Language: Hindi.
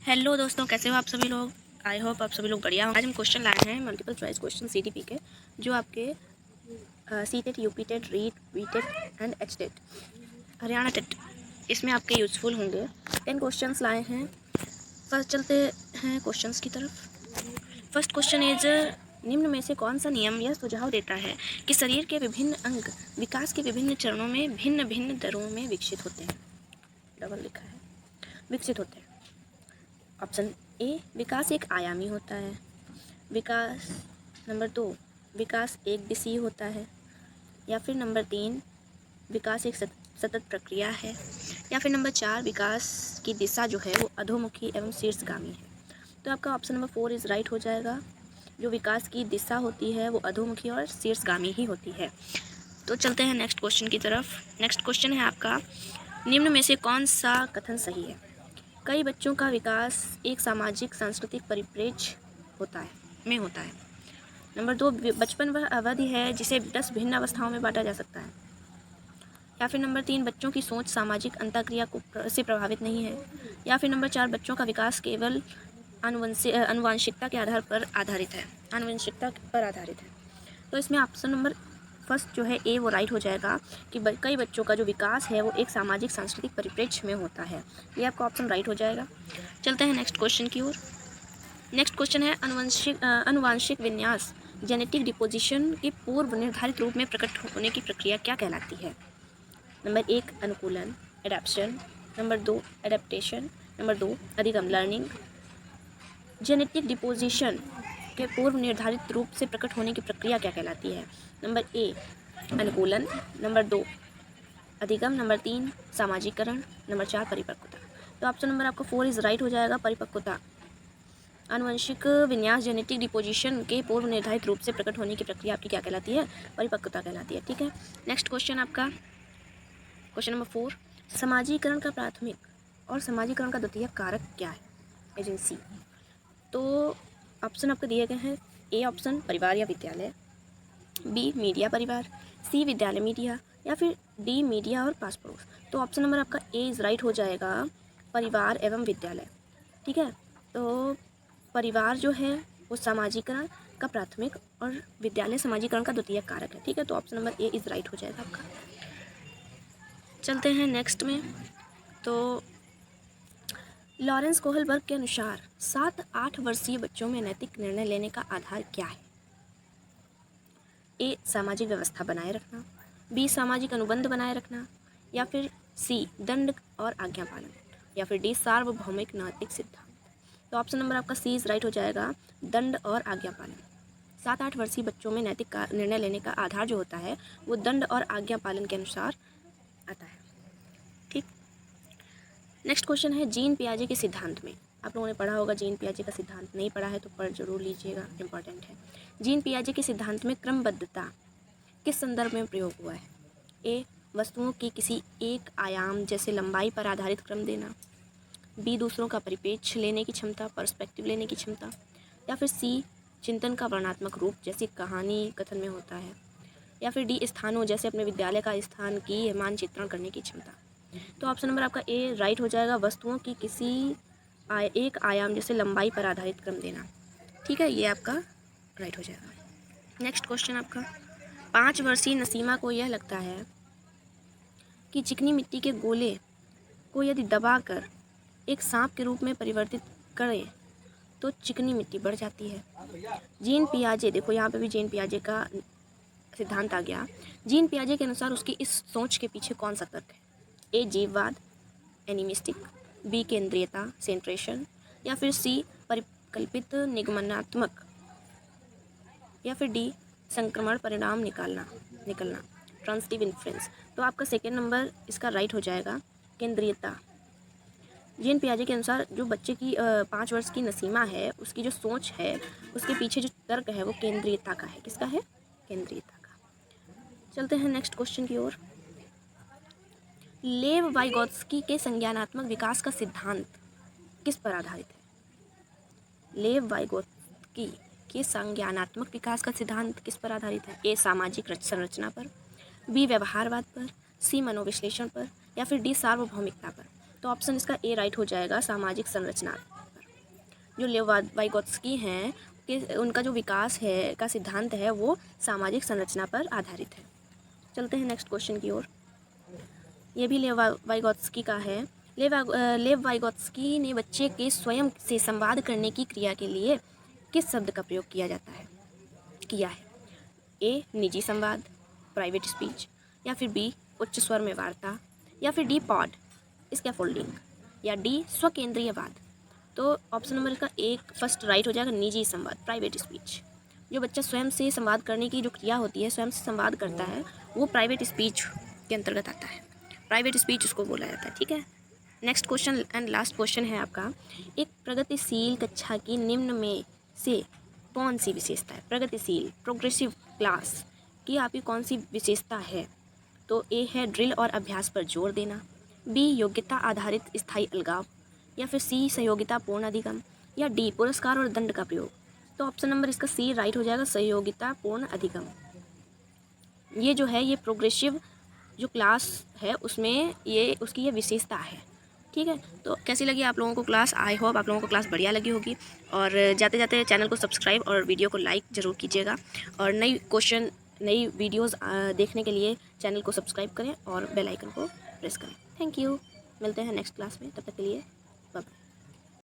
हेलो दोस्तों, कैसे हो आप सभी लोग। आई होप आप सभी लोग बढ़िया हो। आज हम क्वेश्चन लाए हैं मल्टीपल चॉइस क्वेश्चन सीटीपी के, जो आपके CTET, UP TET, REET, BTET and H TET, Haryana TET, इसमें आपके यूज़फुल होंगे। 10 क्वेश्चंस लाए हैं। फर्स्ट चलते हैं क्वेश्चंस की तरफ। फर्स्ट क्वेश्चन इज, निम्न में से कौन सा नियम यह सुझाव देता है कि शरीर के विभिन्न अंग विकास के विभिन्न चरणों में भिन्न भिन्न दरों में विकसित होते हैं। डबल लिखा है, विकसित होते हैं। ऑप्शन ए, विकास एक आयामी होता है। विकास नंबर 2, विकास एक दिशीय होता है। या फिर नंबर 3, विकास एक सतत प्रक्रिया है। या फिर नंबर 4, विकास की दिशा जो है वो अधोमुखी एवं शीर्षगामी है। तो आपका ऑप्शन नंबर 4 इज राइट हो जाएगा। जो विकास की दिशा होती है वो अधोमुखी और शीर्षगामी ही होती है। तो चलते हैं नेक्स्ट क्वेश्चन की तरफ। नेक्स्ट क्वेश्चन है आपका, निम्न में से कौन सा कथन सही है। कई बच्चों का विकास एक सामाजिक सांस्कृतिक परिप्रेक्ष्य होता है। नंबर 2, बचपन वह अवधि है जिसे 10 भिन्न अवस्थाओं में बांटा जा सकता है। या फिर नंबर 3, बच्चों की सोच सामाजिक अंतःक्रिया से प्रभावित नहीं है। या फिर नंबर 4, बच्चों का विकास केवल आनुवंशिकता के आधार पर आधारित है। तो इसमें ऑप्शन नंबर फर्स्ट जो है ए वो राइट हो जाएगा कि कई बच्चों का जो विकास है वो एक सामाजिक सांस्कृतिक परिप्रेक्ष्य में होता है। ये आपका ऑप्शन राइट हो जाएगा। चलते हैं नेक्स्ट क्वेश्चन की ओर। नेक्स्ट क्वेश्चन है, अनुवांशिक विन्यास जेनेटिक डिपोजिशन के पूर्व निर्धारित रूप में प्रकट होने की प्रक्रिया क्या कहलाती है। नंबर 1, अनुकूलन, एडेप्शन। Number 2, adaptation. नंबर 2, अधिगम, लर्निंग। जेनेटिक डिपोजिशन के पूर्व निर्धारित रूप से प्रकट होने की प्रक्रिया क्या कहलाती है। नंबर ए, अनुकूलन। नंबर 2, अधिगम। नंबर 3, सामाजिकरण। नंबर 4, परिपक्वता। तो ऑप्शन नंबर आपका 4 इज राइट हो जाएगा, परिपक्वता। आनुवंशिक विन्यास जेनेटिक डिपोजिशन के पूर्व निर्धारित रूप से प्रकट होने की प्रक्रिया आपकी क्या कहलाती है, परिपक्वता कहलाती है। ठीक है, नेक्स्ट क्वेश्चन आपका क्वेश्चन नंबर 4, समाजीकरण का प्राथमिक और समाजीकरण का द्वितीयक कारक क्या है, एजेंसी। तो ऑप्शन आपको दिए गए हैं, ए ऑप्शन परिवार या विद्यालय, बी मीडिया परिवार, सी विद्यालय मीडिया, या फिर डी मीडिया और पास पड़ोस। तो ऑप्शन नंबर आपका ए इज राइट हो जाएगा, परिवार एवं विद्यालय। ठीक है, तो परिवार जो है वो सामाजिकरण का प्राथमिक और विद्यालय सामाजिकरण का द्वितीयक कारक है। ठीक है, तो option number A is right हो जाएगा आपका। चलते हैं नेक्स्ट में। तो लॉरेंस कोहलबर्ग के अनुसार 7-8 वर्षीय बच्चों में नैतिक निर्णय लेने का आधार क्या है। ए, सामाजिक व्यवस्था बनाए रखना। बी, सामाजिक अनुबंध बनाए रखना। या फिर सी, दंड और आज्ञा पालन। या फिर डी, सार्वभौमिक नैतिक सिद्धांत। तो ऑप्शन नंबर आपका सी इज राइट हो जाएगा, दंड और आज्ञा पालन। 7-8 वर्षीय बच्चों में नैतिक निर्णय लेने का आधार जो होता है वो दंड और आज्ञा पालन के अनुसार आता है। ठीक, नेक्स्ट क्वेश्चन है, जीन पियाजे के सिद्धांत में। आप लोगों ने पढ़ा होगा जीन पियाजे का सिद्धांत, नहीं पढ़ा है तो पढ़ जरूर लीजिएगा, इंपॉर्टेंट है। जीन पियाजे के सिद्धांत में क्रमबद्धता किस संदर्भ में प्रयोग हुआ है। ए, वस्तुओं की किसी एक आयाम जैसे लंबाई पर आधारित क्रम देना। बी, दूसरों का परिप्रेक्ष्य लेने की क्षमता, पर्सपेक्टिव लेने की क्षमता। या फिर सी, चिंतन का वर्णात्मक रूप जैसे कहानी कथन में होता है। या फिर डी, स्थानों जैसे अपने विद्यालय का स्थान की मानचित्रण करने की क्षमता। तो ऑप्शन नंबर आपका ए राइट हो जाएगा, वस्तुओं की किसी एक आयाम जैसे लंबाई पर आधारित क्रम देना। ठीक है, ये आपका राइट हो जाएगा। नेक्स्ट क्वेश्चन आपका, 5 वर्षीय नसीमा को यह लगता है कि चिकनी मिट्टी के गोले को यदि दबाकर एक सांप के रूप में परिवर्तित करें तो चिकनी मिट्टी बढ़ जाती है। जीन पियाजे, देखो यहाँ पे भी जीन पियाजे का सिद्धांत आ गया। जीन पियाजे के अनुसार उसकी इस सोच के पीछे कौन सा तर्क है। ए, जीववाद, एनिमिस्टिक। बी, केंद्रीयता, सेंट्रेशन। या फिर सी, परिकल्पित निगमनात्मक। या फिर डी, संक्रमण परिणाम निकलना, ट्रांजिटिव इन्फ्लुएंस। तो आपका सेकेंड नंबर इसका राइट हो जाएगा, केंद्रीयता। जीन पियाजे के अनुसार जो बच्चे की 5 वर्ष की नसीमा है उसकी जो सोच है उसके पीछे जो तर्क है वो केंद्रीयता का है। किसका है, केंद्रीयता का। चलते हैं नेक्स्ट क्वेश्चन की ओर। लेव वाइगोत्स्की के संज्ञानात्मक विकास का सिद्धांत किस पर आधारित है। लेव वाइगोत्स्की के संज्ञानात्मक विकास का सिद्धांत किस पर आधारित है। ए, सामाजिक संरचना पर। बी, व्यवहारवाद पर। सी, मनोविश्लेषण पर। या फिर डी, सार्वभौमिकता पर। तो ऑप्शन इसका ए राइट हो जाएगा, सामाजिक संरचना पर। जो लेव वाइगोत्स्की हैं कि उनका जो विकास है का सिद्धांत है वो सामाजिक संरचना पर आधारित है। चलते हैं नेक्स्ट क्वेश्चन की ओर। ये भी लेव वाइगोत्स्की का है। लेव वाइगोत्स्की ने बच्चे के स्वयं से संवाद करने की क्रिया के लिए किस शब्द का प्रयोग किया है? ए निजी संवाद, प्राइवेट स्पीच, या फिर बी उच्च स्वर में वार्ता, या फिर डी पॉड स्कैफोल्डिंग, या डी स्वकेंद्रीयवाद। तो ऑप्शन नंबर का एक फर्स्ट राइट हो जाएगा निजी संवाद, प्राइवेट स्पीच। जो बच्चा स्वयं से संवाद करने की जो क्रिया होती है, स्वयं से संवाद करता है, वो प्राइवेट स्पीच के अंतर्गत आता है। प्राइवेट स्पीच उसको बोला जाता है। ठीक है, next question and last question है आपका, एक प्रगतिशील कक्षा की निम्न में से कौन सी विशेषता है? प्रगतिशील प्रोग्रेसिव क्लास की आपकी कौन सी विशेषता है? तो ए है ड्रिल और अभ्यास पर जोर देना, बी योग्यता आधारित स्थायी अलगाव, या फिर सी सहयोगिता पूर्ण अधिगम, या डी पुरस्कार और दंड का प्रयोग। तो ऑप्शन नंबर इसका सी राइट हो जाएगा, सहयोगिता पूर्ण अधिगम। ये जो है ये प्रोग्रेसिव जो क्लास है उसमें ये उसकी ये विशेषता है। ठीक है, तो कैसी लगी आप लोगों को क्लास? आई होप आप लोगों को क्लास बढ़िया लगी होगी। और जाते जाते चैनल को सब्सक्राइब और वीडियो को लाइक ज़रूर कीजिएगा। और नई वीडियोस देखने के लिए चैनल को सब्सक्राइब करें और बेल आइकन को प्रेस करें। Thank you. मिलते हैं नेक्स्ट क्लास में, तब तक के लिए